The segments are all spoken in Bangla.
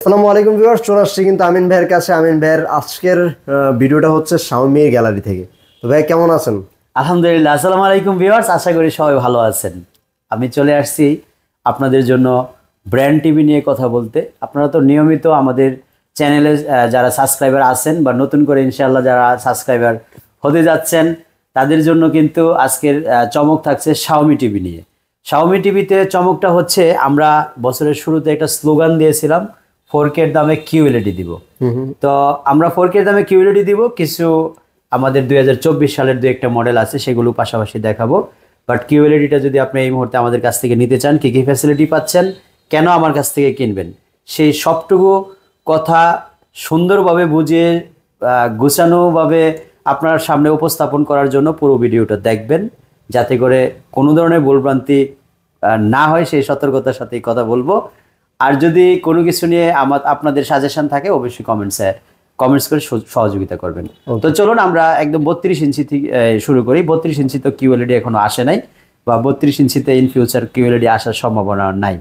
আসসালামু আলাইকুম ভিউয়ার্স, চলে আসছি কিন্তু আমিন ভাইয়ের কাছে। আমিন ভাইয়ের আজকের ভিডিওটা হচ্ছে শাওমি গ্যালারি থেকে। তো ভাই কেমন আছেন? আলহামদুলিল্লাহ। আসসালামু আলাইকুম ভিউয়ার্স, আশা করি সবাই ভালো আছেন। আমি চলে আসছি আপনাদের জন্য ব্র্যান্ড টিভি নিয়ে কথা বলতে। আপনারা তো নিয়মিত আমাদের চ্যানেলে যারা সাবস্ক্রাইবার আছেন বা নতুন করে ইনশাআল্লাহ যারা সাবস্ক্রাইবার হতে যাচ্ছেন তাদের জন্য কিন্তু আজকের চমক থাকছে শাওমি টিভি নিয়ে। শাওমি টিভিতে চমকটা হচ্ছে, আমরা বছরের শুরুতে একটা স্লোগান দিয়েছিলাম 4K এর দামে কিউএলইডি দিব। তো আমরা 4K এর দামে কিউএলইডি দিব। কিছু আমাদের 2024 সালের দু একটা মডেল আছে, সেগুলো পাশাপাশি দেখাবো। বাট কিউএলইডিটা যদি আপনি এই মুহূর্তে আমাদের কাছ থেকে নিতে চান, কী কী ফ্যাসিলিটি পাচ্ছেন, কেন আমার কাছ থেকে কিনবেন, সেই সবটুকু কথা সুন্দরভাবে বুঝিয়ে গুছানোভাবে আপনার সামনে উপস্থাপন করার জন্য পুরো ভিডিওটা দেখবেন, যাতে করে কোনো ধরনের ভুলভ্রান্তি না হয়, সেই সতর্কতার সাথেই কথা বলবো। আর যদি কোনো কিছু নিয়ে আপনাদের সাজেশন থাকে, অবশ্যই কমেন্টস করে সহযোগিতা করবেন। তো চলুন আমরা একদম 32 ইঞ্চি থেকে শুরু করি। 32 ইঞ্চি তো কিউএলইডি এখনো আসে নাই, বা 32 ইঞ্চিতে ইন ফিউচার কিউএলইডি আসার সম্ভাবনা নাই।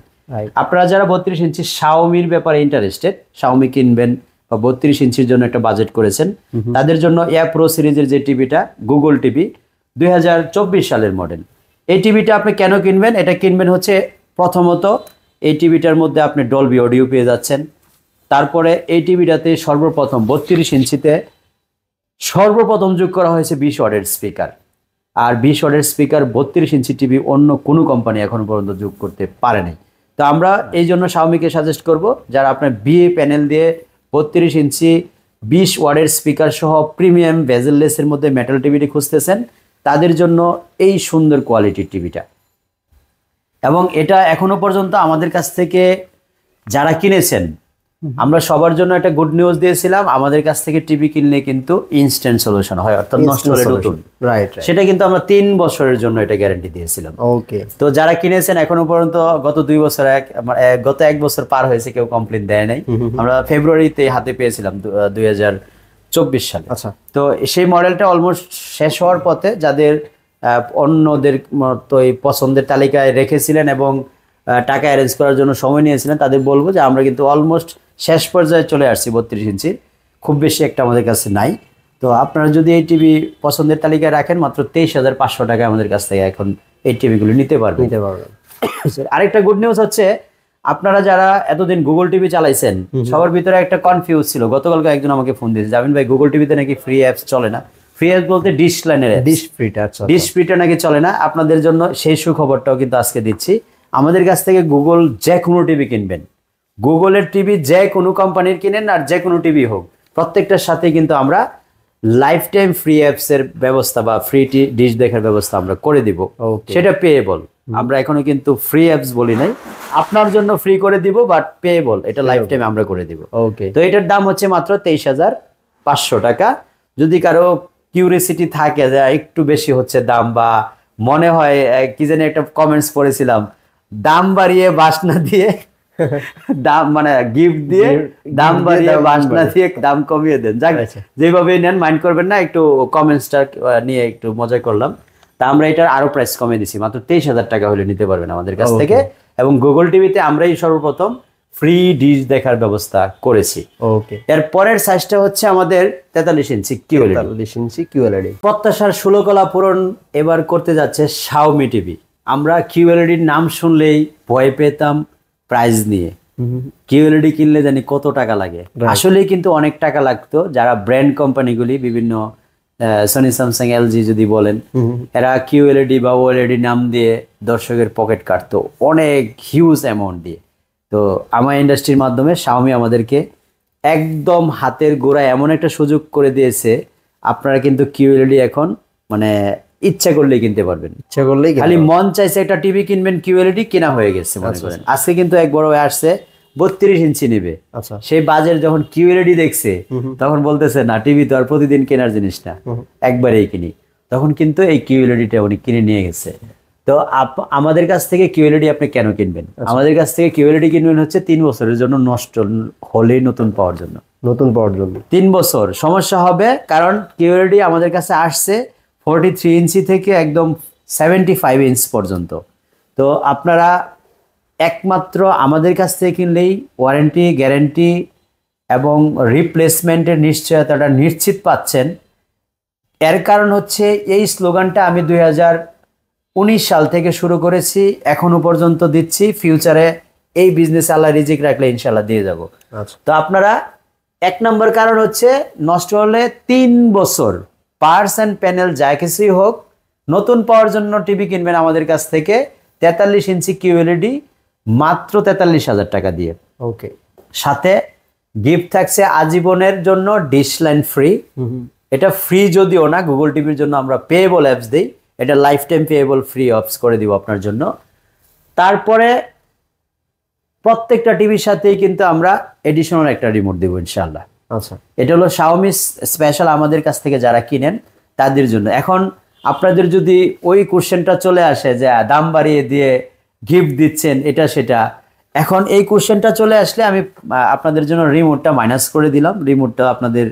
আপনারা যারা 32 ইঞ্চি শাওমির ব্যাপারে ইন্টারেস্টেড, শাওমি কিনবেন বা 32 ইঞ্চির জন্য একটা বাজেট করেছেন, তাদের জন্য এয়ার প্রো সিরিজের যে টিভিটা, গুগল টিভি 2024 সালের মডেল, এই টিভিটা আপনি কেন কিনবেন? এটা কিনবেন হচ্ছে, প্রথমত এই টিভিটার মধ্যে আপনি ডলবি অডিও পেয়ে যাচ্ছেন। তারপরে এই টিভিটাতে সর্বপ্রথম 32 ইঞ্চিতে সর্বপ্রথম যোগ করা হয়েছে 20 ওয়াটের স্পিকার। আর 20 ওয়াটের স্পিকার 32 ইঞ্চি টিভি অন্য কোনো কোম্পানি এখনো পর্যন্ত যোগ করতে পারে নাই। তো আমরা এই জন্য শাওমিকে সাজেস্ট করব, যারা আপনার বিএ প্যানেল দিয়ে 32 ইঞ্চি 20 ওয়াটের স্পিকার সহ প্রিমিয়াম বেজেললেসের মধ্যে মেটাল টিভিটি খুঁজতেছেন, তাদের জন্য এই সুন্দর কোয়ালিটির টিভিটা। এবং এটা এখনো পর্যন্ত আমাদের কাছ থেকে যারা কিনেছেন, আমরা সবার জন্য একটা গুড নিউজ দিয়েছিলাম, আমাদের কাছ থেকে টিভি কিনলে কিন্তু ইনস্ট্যান্ট সলিউশন হয়, অর্থাৎ নষ্ট হলে নতুন। সেটা কিন্তু আমরা 3 বছরের জন্য এটা গ্যারান্টি দিয়েছিলাম। ওকে, তো যারা কিনেছেন এখনো পর্যন্ত গত 2 বছর গত 1 বছর পার হয়েছে, কেউ কমপ্লেইন দেয় নাই। আমরা ফেব্রুয়ারিতে হাতে পেয়েছিলাম 2024 সালে। আচ্ছা, তো সেই মডেলটা অলমোস্ট শেষ হওয়ার পথে, যাদের অন্যদের মতো পছন্দের তালিকায় রেখেছিলেন এবং টাকা অ্যারেঞ্জ করার জন্য সময় নিয়েছিলেন, তাদের বলবো যে আমরা কিন্তু অলমোস্ট শেষ পর্যায়ে চলে আসছি। 32 ইঞ্চি খুব বেশি একটা আমাদের কাছে নাই। তো আপনারা যদি এই টিভি পছন্দের তালিকায় রাখেন, মাত্র 23,500 টাকায় আমাদের কাছ থেকে এখন এই টিভিগুলো নিতে পারবেন। আরেকটা গুড নিউজ হচ্ছে, আপনারা যারা এতদিন গুগল টিভি চালাইছেন, সবার ভিতরে একটা কনফিউজ ছিল। গতকালকে একজন আমাকে ফোন দিয়েছে, জামিন ভাই গুগল টিভিতে নাকি ফ্রি অ্যাপস চলে না। ফ্রি অ্যাপস বলতে ডিশ লাইনের ডিশ ফ্রিটা নাকি চলে না। আপনাদের জন্য সেই সুখবরটাও কিন্তু আজকে দিচ্ছি। আমাদের কাছ থেকে গুগল যে কোনো টিভি কিনবেন, গুগলের টিভি যে কোনো কোম্পানির কিনেন আর যে কোনো টিভি হোক, প্রত্যেকটার সাথে কিন্তু আমরা লাইফ টাইম ফ্রি অ্যাপস এর ব্যবস্থা বা ফ্রি ডিশ দেখার ব্যবস্থা আমরা করে দিব। সেটা পেয়েবল। আমরা এখনো কিন্তু ফ্রি অ্যাপস বলি নাই, আপনার জন্য ফ্রি করে দিব, বাট পেয়েবল, এটা লাইফ টাইম আমরা করে দিব। ওকে, তো এটার দাম হচ্ছে মাত্র 23,500 টাকা। যদি কারো কিউরিসিটি থাকে যে একটু বেশি হচ্ছে দাম, বা মনে হয় কি জানি একটা কমেন্টস পড়েছিলাম, দাম বাড়িয়ে বাসনা দিয়ে দাম, মানে গিফট দিয়ে দাম বাড়িয়ে বাসনা দিয়ে দাম কমিয়ে দেন, যাক যেভাবে নেন মাইন্ড করবেন না। একটু কমেন্টসটা নিয়ে একটু মজা করলাম। তা আমরা এটার আরো প্রাইস কমিয়ে দিছি, মাত্র 23,000 টাকা হলে নিতে পারবেন আমাদের কাছ থেকে। এবং গুগল টিভিতে আমরাই সর্বপ্রথম ফ্রি ডিশ দেখার ব্যবস্থা করেছি। ওকে, এর পরের সাইজটা হচ্ছে আমাদের 43 ইঞ্চি কিউএলইডি। প্রত্যাশার ষোলকলা পূরণ এবার করতে যাচ্ছে শাওমি টিভি। আমরা কিউএলইডির নাম শুনলেই ভয় পেতাম প্রাইস নিয়ে। কিউএলইডি কিনলে জানি কত টাকা লাগে, আসলে কিন্তু অনেক টাকা লাগতো। যারা ব্র্যান্ড কোম্পানিগুলি, বিভিন্ন সনি, স্যামসাং, এলজি যদি বলেন, এরা কিউএলইডি বা ওএলইডি নাম দিয়ে দর্শকের পকেট কাটতো অনেক হিউজ অ্যামাউন্ট দিয়ে। তো আমার ইন্ডাস্ট্রির মাধ্যমে শাওমি আমাদেরকে একদম হাতের গোড়ায় এমন একটা সুযোগ করে দিয়েছে, আপনারা কিন্তু কিউএলইডি এখন মানে ইচ্ছা করলেই কিনতে পারবেন। ইচ্ছা করলেই, খালি মন চাইছে একটা টিভি কিনবেন, কিউএলইডি কেনা হয়ে গেছে মনে করেন। আজকে কিন্তু এক বড় আসছে 32 ইঞ্চি নেবে। আচ্ছা, সেই বাজেট যখন কিউএলইডি দেখছে, তখন বলতেছে না, টিভি তো আর প্রতিদিন কেনার জিনিস না, একবারেই কিনি। তখন কিন্তু এই কিউএলইডিটা উনি কিনে নিয়ে গেছে। তো আমাদের কাছ থেকে কিউএলইডি আপনি কেন কিনবেন? আমাদের কাছ থেকে কিউএলইডি কিনবেন হচ্ছে 3 বছরের জন্য, নষ্ট হলেই নতুন পাওয়ার জন্য। 3 বছর সমস্যা হবে, কারণ কিউএলইডি আমাদের কাছে আসছে 43 ইঞ্চি থেকে একদম 75 ইঞ্চ পর্যন্ত। তো আপনারা একমাত্র আমাদের কাছ থেকে কিনলেই ওয়ারেন্টি, গ্যারেন্টি এবং রিপ্লেসমেন্টের নিশ্চয়তাটা নিশ্চিত পাচ্ছেন। এর কারণ হচ্ছে এই স্লোগানটা আমি 2019 সাল থেকে শুরু করেছি, এখনো পর্যন্ত দিচ্ছি। ফিউচারে এই বিজনেস আল্লাহ রিজিক রাখলে ইনশাল্লাহ দিয়ে যাব। আচ্ছা, তো আপনারা 1 নম্বর কারণ হচ্ছে নষ্ট হলে 3 বছর পার্টস অ্যান্ড প্যানেল যা কিছুই হোক নতুন পাওয়ার জন্য টিভি কিনবেন আমাদের কাছ থেকে 43 ইঞ্চি কিউএলইডি মাত্র 43,000 টাকা দিয়ে। ওকে, সাথে গিফট থাকছে আজীবনের জন্য ডিশ লাইন ফ্রি। এটা ফ্রি যদিও না, গুগল টিভির জন্য আমরা পেয়েবল অ্যাপস দিই, এটা life time payable free apps করে দিব আপনার জন্য। তারপরে প্রত্যেকটা টিভির সাথেই কিন্তু আমরা এডিশনাল একটা রিমোট দেবো ইনশাআল্লাহ। আচ্ছা, এটা হলো শাওমি স্পেশাল আমাদের কাছ থেকে যারা কিনেন তাদের জন্য। এখন আপনাদের যদি ওই কোশ্চেনটা চলে আসে যে দাম বাড়িয়ে দিয়ে গিফট দিচ্ছেন এটা সেটা, এখন এই কোশ্চেনটা চলে আসলে আমি আপনাদের জন্য রিমোটটা মাইনাস করে দিলাম। রিমোটটা আপনাদের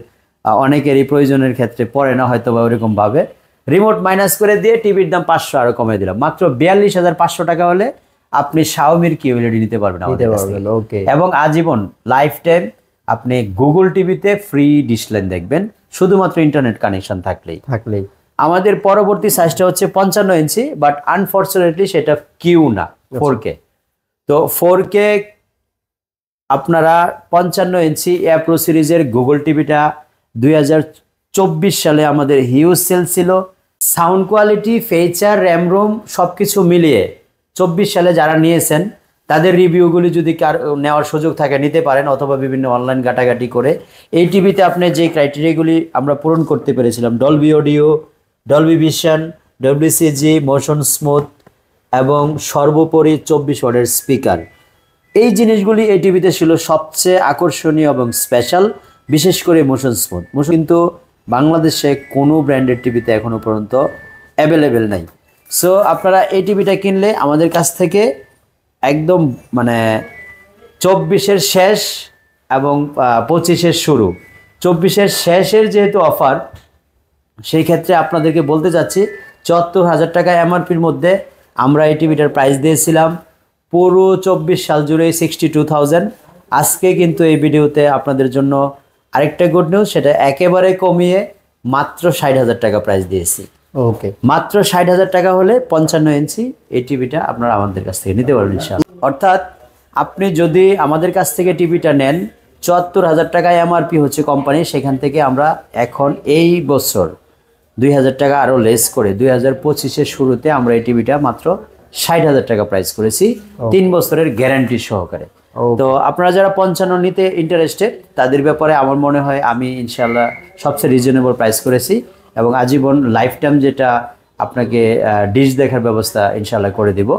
অনেকেরই প্রয়োজনের ক্ষেত্রে পড়ে না হয়তো বা ওরকম ভাবে, রিমোট মাইনাস করে দিয়ে টিভির দাম 500 আরো কমিয়ে দিলাম। মাত্র 42,500 টাকা হলে আপনি শাওমির কিউএলইডি নিতে পারবেন আমাদের কাছ থেকে। ওকে, এবং আজীবন লাইফ টাইম আপনি গুগল টিভিতে ফ্রি ডিশ লাইন দেখবেন শুধুমাত্র ইন্টারনেট কানেকশন থাকলেই। আমাদের পরবর্তী সাইজটা হচ্ছে 55 ইঞ্চি, বাট আনফরচুনেটলি সেটা কিউ না, 4K। তো 4K আপনারা 55 ইঞ্চি অ্যাপ্রো সিরিজের গুগল টিভিটা 2024 সালে আমাদের হিউজ সেল ছিল। Sound quality, feature, RAM ROM সবকিছু মিলিয়ে 24 সালে যারা নিয়েছেন তাদের রিভিউগুলি যদি নেওয়ার সুযোগ থাকে নিতে পারেন, অথবা বিভিন্ন অনলাইন ঘাটাঘাটি করে। এই টিভিতে আপনি যে ক্রাইটেরিয়াগুলি আমরা পূরণ করতে পেরেছিলাম, Dolby audio, Dolby vision, WCG, motion smooth এবং সর্বোপরি 24 ওয়াটের স্পিকার, এই জিনিসগুলি এই টিভিতে ছিল সবচেয়ে আকর্ষণীয় এবং স্পেশাল। বিশেষ করে মোশন স্মুথ কিন্তু বাংলাদেশে কোনো ব্র্যান্ডের টিভিতে এখনো পর্যন্ত অ্যাভেলেবেল নাই। সো আপনারা এই টিভিটা কিনলে আমাদের কাছ থেকে একদম মানে 24-এর শেষ এবং 25-এর শুরু, 24-এর শেষের যেহেতু অফার, সেই ক্ষেত্রে আপনাদেরকে বলতে চাচ্ছি 74,000 টাকা এমআরপির মধ্যে আমরা এই টিভিটার প্রাইস দিয়েছিলাম পুরো 24 সাল জুড়ে 62,000। আজকে কিন্তু এই ভিডিওতে আপনাদের জন্য আরেকটা গুড নিউজ, সেটা একেবারে কমিয়ে মাত্র 60,000 টাকা প্রাইস দিয়েছি। ওকে, মাত্র 60,000 টাকা হলে 55 ইঞ্চি এই টিভিটা আপনারা আমাদের কাছ থেকে নিতে পারবেন ইনশাআল্লাহ। অর্থাৎ আপনি যদি আমাদের কাছ থেকে টিভিটা নেন 74,000 টাকা এমআরপি হচ্ছে কোম্পানি, সেখান থেকে আমরা এখন এই বছর 2,000 টাকা আরও লেস করে 2025-এর শুরুতে আমরা এই টিভিটা মাত্র 60,000 টাকা প্রাইস করেছি 3 বছরের গ্যারান্টি সহকারে। তো আপনারা যারা 55 নিতে ইন্টারেস্টেড তাদের ব্যাপারে আমার মনে হয় আমি ইনশাআল্লাহ সবচেয়ে রিজনেবল প্রাইস করেছি, এবং আজীবন লাইফ টাইম যেটা আপনাকে ডিশ দেখার ব্যবস্থা ইনশাআল্লাহ করে দিব।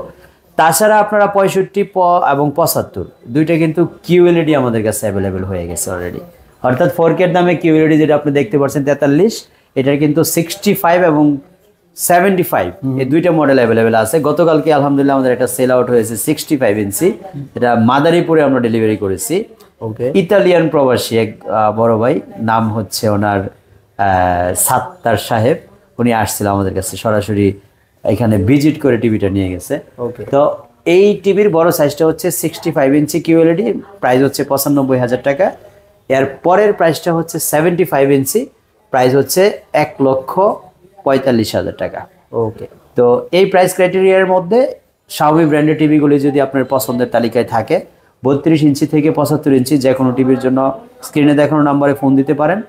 তাছাড়া আপনারা 65 এবং 75 দুইটা কিন্তু কিউএলইডি আমাদের কাছে অ্যাভেলেবেল হয়ে গেছে অলরেডি। অর্থাৎ 4K এর দামে কিউএলইডি যেটা আপনি দেখতে পাচ্ছেন 43, এটার কিন্তু 65 এবং 75 এই দুইটা মডেল অ্যাভেলেবেল আছে। গতকালকে আলহামদুলিল্লাহ আমাদের একটা সেল আউট হয়েছে 65 ইঞ্চি, এটা মাদারীপুরে আমরা ডেলিভারি করেছি। ওকে, ইতালিয়ান প্রবাসী এক বড় ভাই, নাম হচ্ছে ওনার সাত্তার সাহেব, উনি আসছিল আমাদের কাছে সরাসরি এখানে ভিজিট করে টিভিটা নিয়ে গেছে। তো এই টিভির বড় সাইজটা হচ্ছে 65 ইঞ্চি কিউএলইডি, প্রাইস হচ্ছে 95,000 টাকা। এর পরের প্রাইসটা হচ্ছে 75 ইঞ্চি, প্রাইস হচ্ছে 1,45,000 টাকা। ওকে, তো এই প্রাইস ক্রাইটেরিয়ার মধ্যে শাওমি ব্র্যান্ডের টিভিগুলি যদি আপনার পছন্দের তালিকায় থাকে 32 ইঞ্চি থেকে 75 ইঞ্চি যে কোনো টিভির জন্য স্ক্রিনে দেখানো নাম্বারে ফোন দিতে পারেন।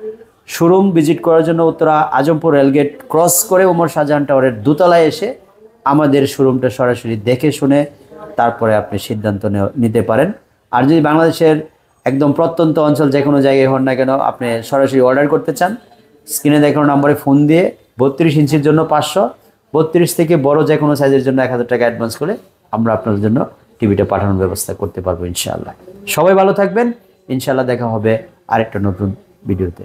শোরুম ভিজিট করার জন্য উত্তরা আজমপুর রেলগেট ক্রস করে ওমর শাহজাহান টাওয়ারের দোতলায় এসে আমাদের শোরুমটা সরাসরি দেখে শুনে তারপরে আপনি সিদ্ধান্ত নিতে পারেন। আর যদি বাংলাদেশের একদম প্রত্যন্ত অঞ্চল যে কোনো জায়গায় হন না কেন আপনি সরাসরি অর্ডার করতে চান, স্ক্রিনে দেখানো নম্বরে ফোন দিয়ে 32 ইঞ্চির জন্য 500, 32 থেকে বড় যে কোনো সাইজের জন্য 1,000 টাকা অ্যাডভান্স করে আমরা আপনাদের জন্য টিভিটা পাঠানোর ব্যবস্থা করতে পারবো ইনশাআল্লাহ। সবাই ভালো থাকবেন, ইনশাআল্লাহ দেখা হবে আরেকটা নতুন ভিডিওতে।